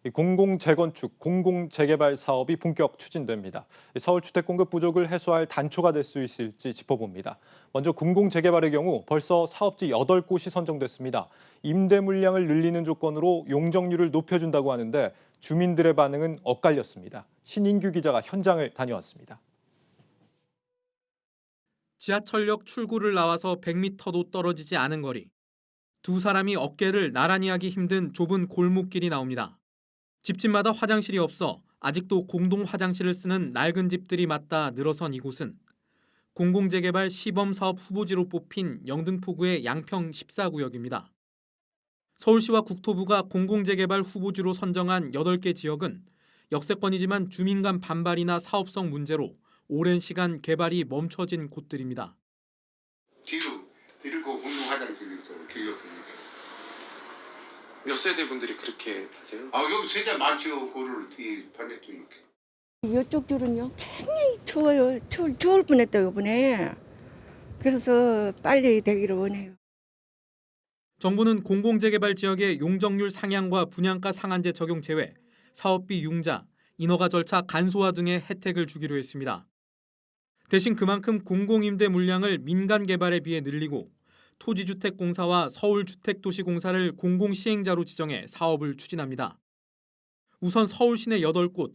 이 공공재건축, 공공재개발 사업이 본격 추진됩니다. 서울 주택 공급 부족을 해소할 단초가 될 수 있을지 짚어봅니다. 먼저 공공재개발의 경우 벌써 사업지 8곳이 선정됐습니다. 임대 물량을 늘리는 조건으로 용적률을 높여준다고 하는데 주민들의 반응은 엇갈렸습니다. 신인규 기자가 현장을 다녀왔습니다. 지하철역 출구를 나와서 100m도 떨어지지 않은 거리. 두 사람이 어깨를 나란히 하기 힘든 좁은 골목길이 나옵니다. 집집마다 화장실이 없어 아직도 공동 화장실을 쓰는 낡은 집들이 맞닿아 늘어선 이곳은 공공재개발 시범사업 후보지로 뽑힌 영등포구의 양평 14구역입니다. 서울시와 국토부가 공공재개발 후보지로 선정한 8개 지역은 역세권이지만 주민 간 반발이나 사업성 문제로 오랜 시간 개발이 멈춰진 곳들입니다. 뒤로 그 공동 화장실이 있어 길렸습니다. 몇 세대 분들이 그렇게 사세요? 아 여기 세대 많죠. 그를 뒤에 반대쪽 이렇게. 이쪽 줄은요 굉장히 추워요. 추울 뻔했다 이번에. 그래서 빨리 되기를 원해요. 정부는 공공재개발 지역의 용적률 상향과 분양가 상한제 적용 제외, 사업비 융자, 인허가 절차 간소화 등의 혜택을 주기로 했습니다. 대신 그만큼 공공임대 물량을 민간 개발에 비해 늘리고 토지주택공사와 서울주택도시공사를 공공시행자로 지정해 사업을 추진합니다. 우선 서울 시내 8곳,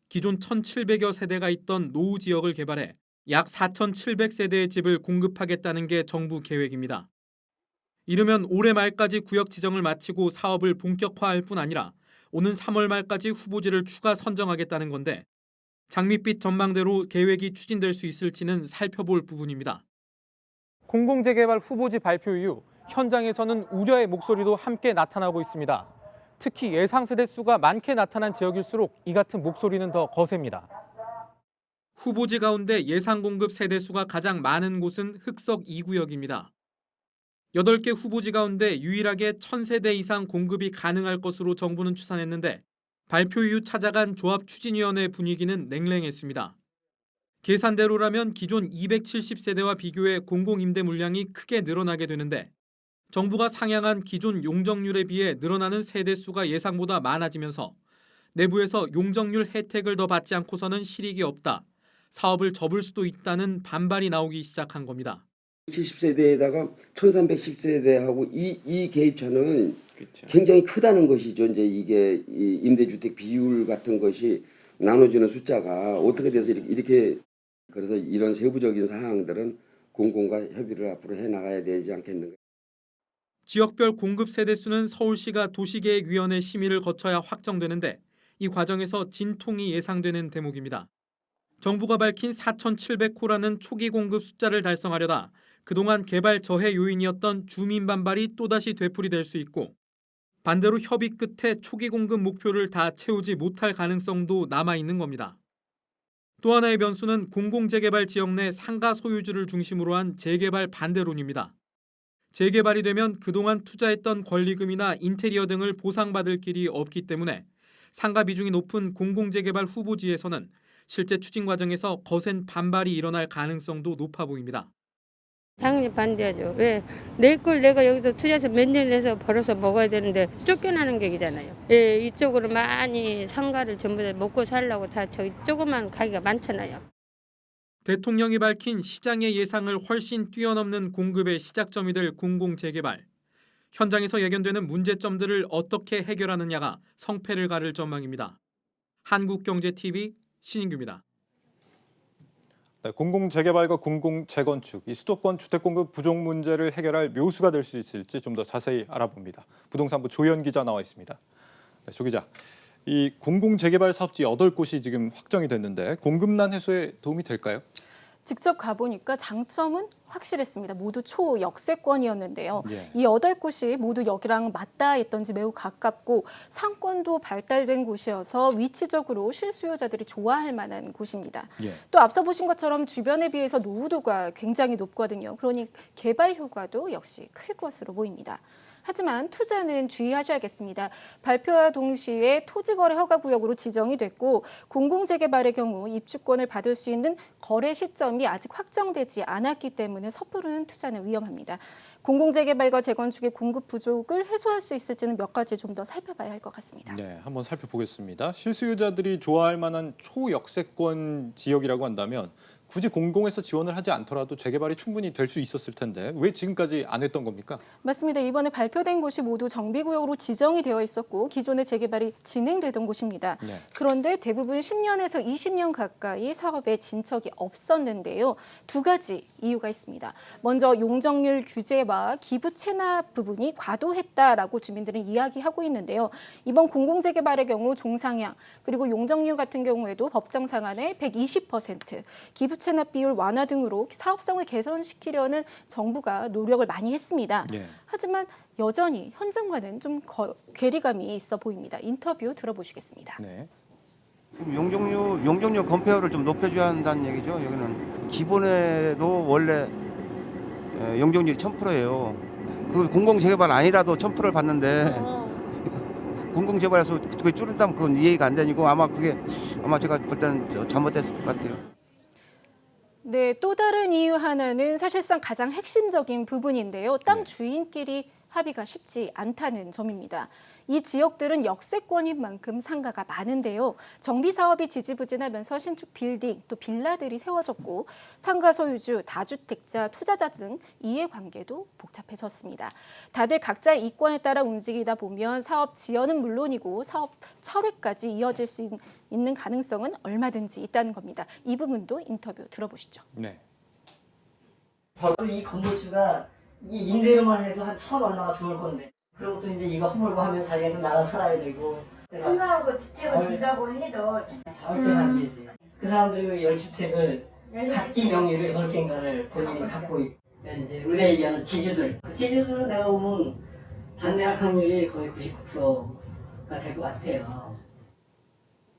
기존 1,700여 세대가 있던 노후 지역을 개발해 약 4,700세대의 집을 공급하겠다는 게 정부 계획입니다. 이르면 올해 말까지 구역 지정을 마치고 사업을 본격화할 뿐 아니라 오는 3월 말까지 후보지를 추가 선정하겠다는 건데 장밋빛 전망대로 계획이 추진될 수 있을지는 살펴볼 부분입니다. 공공재개발 후보지 발표 이후 현장에서는 우려의 목소리도 함께 나타나고 있습니다. 특히 예상 세대 수가 많게 나타난 지역일수록 이 같은 목소리는 더 거셉니다. 후보지 가운데 예상 공급 세대 수가 가장 많은 곳은 흑석 2구역입니다. 8개 후보지 가운데 유일하게 1,000세대 이상 공급이 가능할 것으로 정부는 추산했는데 발표 이후 찾아간 조합추진위원회 분위기는 냉랭했습니다. 계산대로라면 기존 270세대와 비교해 공공임대 물량이 크게 늘어나게 되는데 정부가 상향한 기존 용적률에 비해 늘어나는 세대 수가 예상보다 많아지면서 내부에서 용적률 혜택을 더 받지 않고서는 실익이 없다, 사업을 접을 수도 있다는 반발이 나오기 시작한 겁니다. 70세대에다가 1310세대하고 이 개입차는 그렇죠. 굉장히 크다는 것이죠. 이제 이게 이 임대주택 비율 같은 것이 나눠주는 숫자가 어떻게 돼서 이렇게 그래서 이런 세부적인 사항들은 공공과 협의를 앞으로 해나가야 되지 않겠는가. 지역별 공급 세대 수는 서울시가 도시계획위원회 심의를 거쳐야 확정되는데 이 과정에서 진통이 예상되는 대목입니다. 정부가 밝힌 4,700호라는 초기 공급 숫자를 달성하려다 그동안 개발 저해 요인이었던 주민 반발이 또다시 되풀이될 수 있고 반대로 협의 끝에 초기 공급 목표를 다 채우지 못할 가능성도 남아있는 겁니다. 또 하나의 변수는 공공재개발 지역 내 상가 소유주를 중심으로 한 재개발 반대론입니다. 재개발이 되면 그동안 투자했던 권리금이나 인테리어 등을 보상받을 길이 없기 때문에 상가 비중이 높은 공공재개발 후보지에서는 실제 추진 과정에서 거센 반발이 일어날 가능성도 높아 보입니다. 당연히 반대하죠. 왜? 내 걸 내가 여기서 투자해서 몇 년 내서 벌어서 먹어야 되는데 쫓겨나는 격이잖아요. 예, 이쪽으로 많이 상가를 전부 다 먹고 살려고 다 저기 조그만 가게가 많잖아요. 대통령이 밝힌 시장의 예상을 훨씬 뛰어넘는 공급의 시작점이 될 공공재개발. 현장에서 예견되는 문제점들을 어떻게 해결하느냐가 성패를 가를 전망입니다. 한국경제TV 신인규입니다. 네, 공공재개발과 공공재건축, 이 수도권 주택공급 부족 문제를 해결할 묘수가 될 수 있을지 좀 더 자세히 알아봅니다. 부동산부 조현 기자 나와 있습니다. 네, 조 기자, 이 공공재개발 사업지 8곳이 지금 확정이 됐는데 공급난 해소에 도움이 될까요? 직접 가보니까 장점은 확실했습니다. 모두 초역세권이었는데요. 예. 이 8곳이 모두 여기랑 맞닿아 있던지 매우 가깝고 상권도 발달된 곳이어서 위치적으로 실수요자들이 좋아할 만한 곳입니다. 예. 또 앞서 보신 것처럼 주변에 비해서 노후도가 굉장히 높거든요. 그러니 개발 효과도 역시 클 것으로 보입니다. 하지만 투자는 주의하셔야겠습니다. 발표와 동시에 토지거래 허가구역으로 지정이 됐고 공공재개발의 경우 입주권을 받을 수 있는 거래 시점이 아직 확정되지 않았기 때문에 섣부른 투자는 위험합니다. 공공재개발과 재건축의 공급 부족을 해소할 수 있을지는 몇 가지 좀 더 살펴봐야 할 것 같습니다. 네, 한번 살펴보겠습니다. 실수요자들이 좋아할 만한 초역세권 지역이라고 한다면 굳이 공공에서 지원을 하지 않더라도 재개발이 충분히 될 수 있었을 텐데 왜 지금까지 안 했던 겁니까? 맞습니다. 이번에 발표된 곳이 모두 정비구역으로 지정이 되어 있었고 기존의 재개발이 진행되던 곳입니다. 네. 그런데 대부분 10년에서 20년 가까이 사업에 진척이 없었는데요. 두 가지 이유가 있습니다. 먼저 용적률 규제와 기부 체납 부분이 과도했다라고 주민들은 이야기하고 있는데요. 이번 공공재개발의 경우 종상향 그리고 용적률 같은 경우에도 법정 상한의 120%, 기부 체납 비율 완화 등으로 사업성을 개선시키려는 정부가 노력을 많이 했습니다. 예. 하지만 여전히 현장과는 좀 괴리감이 있어 보입니다. 인터뷰 들어보시겠습니다. 네. 용적률 건폐율을 좀 높여줘야 한다는 얘기죠. 여기는 기본에도 원래 용적률이 1000%예요. 그 공공재개발 아니라도 1000%를 받는데 공공재개발에서 그게 줄인다면 그건 이해가 안 되고 아마 제가 볼 때는 잘못됐을 것 같아요. 네, 또 다른 이유 하나는 사실상 가장 핵심적인 부분인데요. 땅 주인끼리 합의가 쉽지 않다는 점입니다. 이 지역들은 역세권인 만큼 상가가 많은데요. 정비 사업이 지지부진하면서 신축 빌딩, 또 빌라들이 세워졌고 상가 소유주, 다주택자, 투자자 등 이해관계도 복잡해졌습니다. 다들 각자의 이권에 따라 움직이다 보면 사업 지연은 물론이고 사업 철회까지 이어질 수 있는 가능성은 얼마든지 있다는 겁니다. 이 부분도 인터뷰 들어보시죠. 네. 바로 이 건물주가 이 임대료만 해도 한 1,000 얼마가 들어올 건데 그리고 또 이제 이거 허물고 하면 자기가 또 나가 살아야 되고 상가하고 주택을 준다고 해도 절대 안 되지. 그 사람들이 10주택을 각기 명의로 8개인가를 본인이 갖고 있고 이제 은행에 의한 지주들 그 지주들은 내가 보면 반대할 확률이 거의 99%가 될 것 같아요.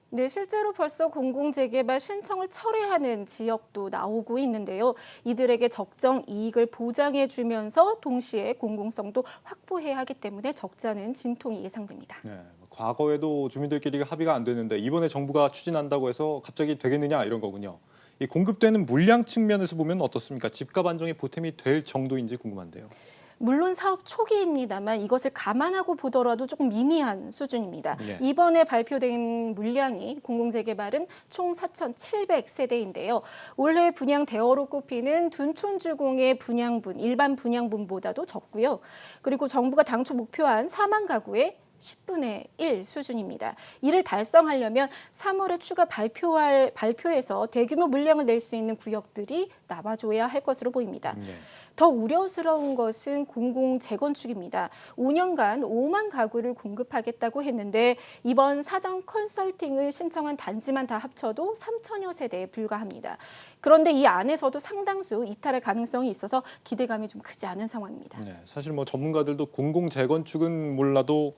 네, 실제로 벌써 공공재개발 신청을 철회하는 지역도 나오고 있는데요. 이들에게 적정 이익을 보장해주면서 동시에 공공성도 확보해야 하기 때문에 적잖은 진통이 예상됩니다. 네. 과거에도 주민들끼리 합의가 안 됐는데 이번에 정부가 추진한다고 해서 갑자기 되겠느냐 이런 거군요. 이 공급되는 물량 측면에서 보면 어떻습니까? 집값 안정에 보탬이 될 정도인지 궁금한데요. 물론 사업 초기입니다만 이것을 감안하고 보더라도 조금 미미한 수준입니다. 네. 이번에 발표된 물량이 공공재개발은 총 4,700세대인데요. 올해 분양 대어로 꼽히는 둔촌주공의 분양분, 일반 분양분보다도 적고요. 그리고 정부가 당초 목표한 4만 가구의 10분의 1 수준입니다. 이를 달성하려면 3월에 추가 발표에서 대규모 물량을 낼 수 있는 구역들이 나와줘야 할 것으로 보입니다. 네. 더 우려스러운 것은 공공재건축입니다. 5년간 5만 가구를 공급하겠다고 했는데 이번 사전 컨설팅을 신청한 단지만 다 합쳐도 3천여 세대에 불과합니다. 그런데 이 안에서도 상당수 이탈할 가능성이 있어서 기대감이 좀 크지 않은 상황입니다. 네. 사실 뭐 전문가들도 공공재건축은 몰라도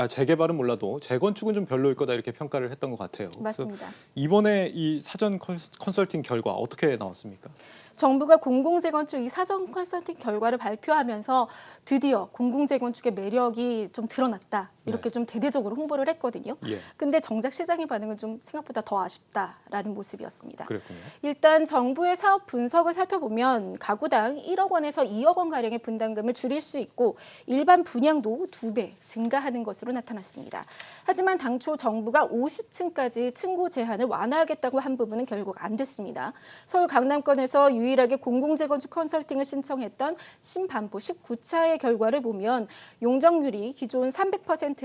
재개발은 몰라도 재건축은 좀 별로일 거다 이렇게 평가를 했던 것 같아요. 맞습니다. 이번에 이 사전 컨설팅 결과 어떻게 나왔습니까? 정부가 공공재건축 이 사전 컨설팅 결과를 발표하면서 드디어 공공재건축의 매력이 좀 드러났다. 이렇게 좀 대대적으로 홍보를 했거든요. 예. 근데 정작 시장의 반응은 좀 생각보다 더 아쉽다라는 모습이었습니다. 그랬군요. 일단 정부의 사업 분석을 살펴보면 가구당 1억 원에서 2억 원 가량의 분담금을 줄일 수 있고 일반 분양도 2배 증가하는 것으로 나타났습니다. 하지만 당초 정부가 50층까지 층고 제한을 완화하겠다고 한 부분은 결국 안 됐습니다. 서울 강남권에서 유일하게 공공재건축 컨설팅을 신청했던 신반포 19차의 결과를 보면 용적률이 기존 300%에서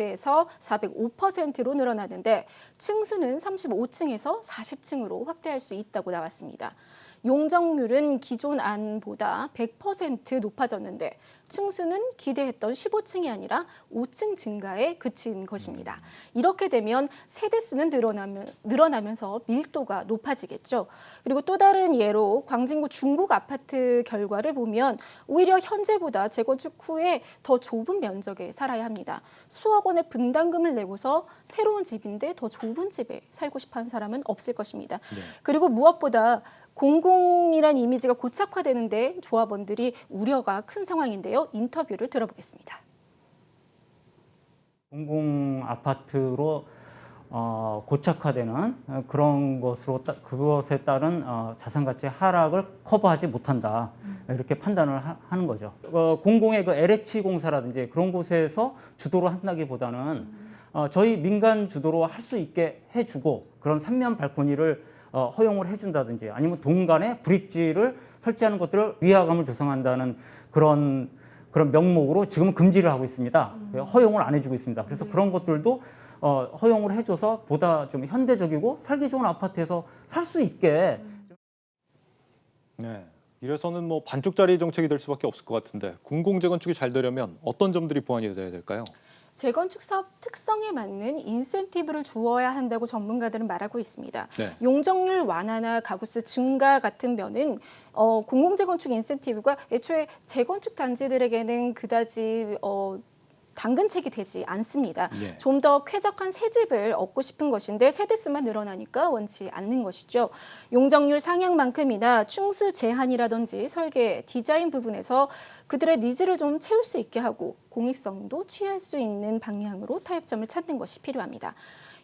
405%로 늘어나는데 층수는 35층에서 40층으로 확대할 수 있다고 나왔습니다. 용적률은 기존 안보다 100% 높아졌는데 층수는 기대했던 15층이 아니라 5층 증가에 그친 것입니다. 이렇게 되면 세대수는 늘어나면서 밀도가 높아지겠죠. 그리고 또 다른 예로 광진구 중국 아파트 결과를 보면 오히려 현재보다 재건축 후에 더 좁은 면적에 살아야 합니다. 수억 원의 분담금을 내고서 새로운 집인데 더 좁은 집에 살고 싶어하는 사람은 없을 것입니다. 네. 그리고 무엇보다 공공이란 이미지가 고착화되는데 조합원들이 우려가 큰 상황인데요. 인터뷰를 들어보겠습니다. 공공 아파트로 고착화되는 그런 것으로 그것에 따른 자산 가치 하락을 커버하지 못한다 이렇게 판단을 하는 거죠. 공공의 그 LH 공사라든지 그런 곳에서 주도로 한다기보다는 저희 민간 주도로 할 수 있게 해주고 그런 삼면 발코니를 허용을 해준다든지 아니면 동간에 브릿지를 설치하는 것들을 위화감을 조성한다는 그런 명목으로 지금은 금지를 하고 있습니다. 허용을 안 해주고 있습니다. 그래서 그런 것들도 허용을 해줘서 보다 좀 현대적이고 살기 좋은 아파트에서 살 수 있게. 네. 이래서는 뭐 반쪽짜리 정책이 될 수밖에 없을 것 같은데 공공재건축이 잘 되려면 어떤 점들이 보완이 돼야 될까요? 재건축 사업 특성에 맞는 인센티브를 주어야 한다고 전문가들은 말하고 있습니다. 네. 용적률 완화나 가구수 증가 같은 면은 공공재건축 인센티브가 애초에 재건축 단지들에게는 그다지 당근책이 되지 않습니다. 네. 좀 더 쾌적한 새 집을 얻고 싶은 것인데 세대수만 늘어나니까 원치 않는 것이죠. 용적률 상향만큼이나 충수 제한이라든지 설계, 디자인 부분에서 그들의 니즈를 좀 채울 수 있게 하고 공익성도 취할 수 있는 방향으로 타협점을 찾는 것이 필요합니다.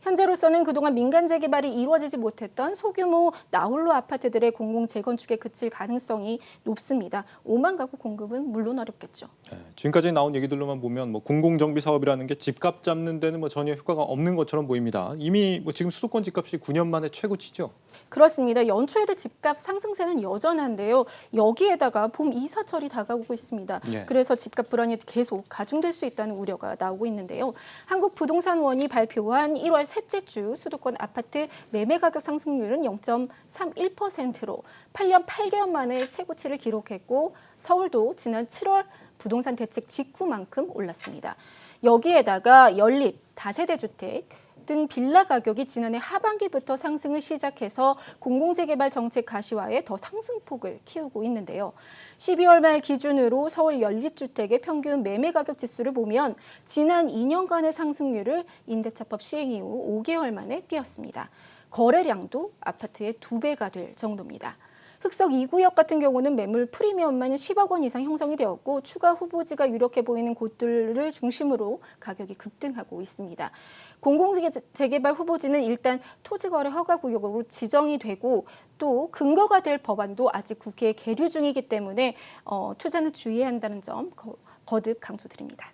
현재로서는 그동안 민간 재개발이 이루어지지 못했던 소규모 나홀로 아파트들의 공공 재건축에 그칠 가능성이 높습니다. 5만 가구 공급은 물론 어렵겠죠. 네, 지금까지 나온 얘기들로만 보면 뭐 공공정비 사업이라는 게 집값 잡는 데는 뭐 전혀 효과가 없는 것처럼 보입니다. 이미 뭐 지금 수도권 집값이 9년 만에 최고치죠? 그렇습니다. 연초에도 집값 상승세는 여전한데요. 여기에다가 봄 이사철이 다가오고 있습니다. 예. 그래서 집값 불안이 계속 가중될 수 있다는 우려가 나오고 있는데요. 한국부동산원이 발표한 1월 셋째 주 수도권 아파트 매매 가격 상승률은 0.31%로 8년 8개월 만에 최고치를 기록했고 서울도 지난 7월 부동산 대책 직후만큼 올랐습니다. 여기에다가 연립, 다세대 주택 등 빌라 가격이 지난해 하반기부터 상승을 시작해서 공공재개발 정책 가시화에 더 상승폭을 키우고 있는데요. 12월 말 기준으로 서울 연립주택의 평균 매매 가격 지수를 보면 지난 2년간의 상승률을 임대차법 시행 이후 5개월 만에 뛰었습니다. 거래량도 아파트의 2배가 될 정도입니다. 흑석 2구역 같은 경우는 매물 프리미엄만 10억 원 이상 형성이 되었고 추가 후보지가 유력해 보이는 곳들을 중심으로 가격이 급등하고 있습니다. 공공재개발 후보지는 일단 토지거래 허가구역으로 지정이 되고 또 근거가 될 법안도 아직 국회에 계류 중이기 때문에 투자는 주의해야 한다는 점 거듭 강조드립니다.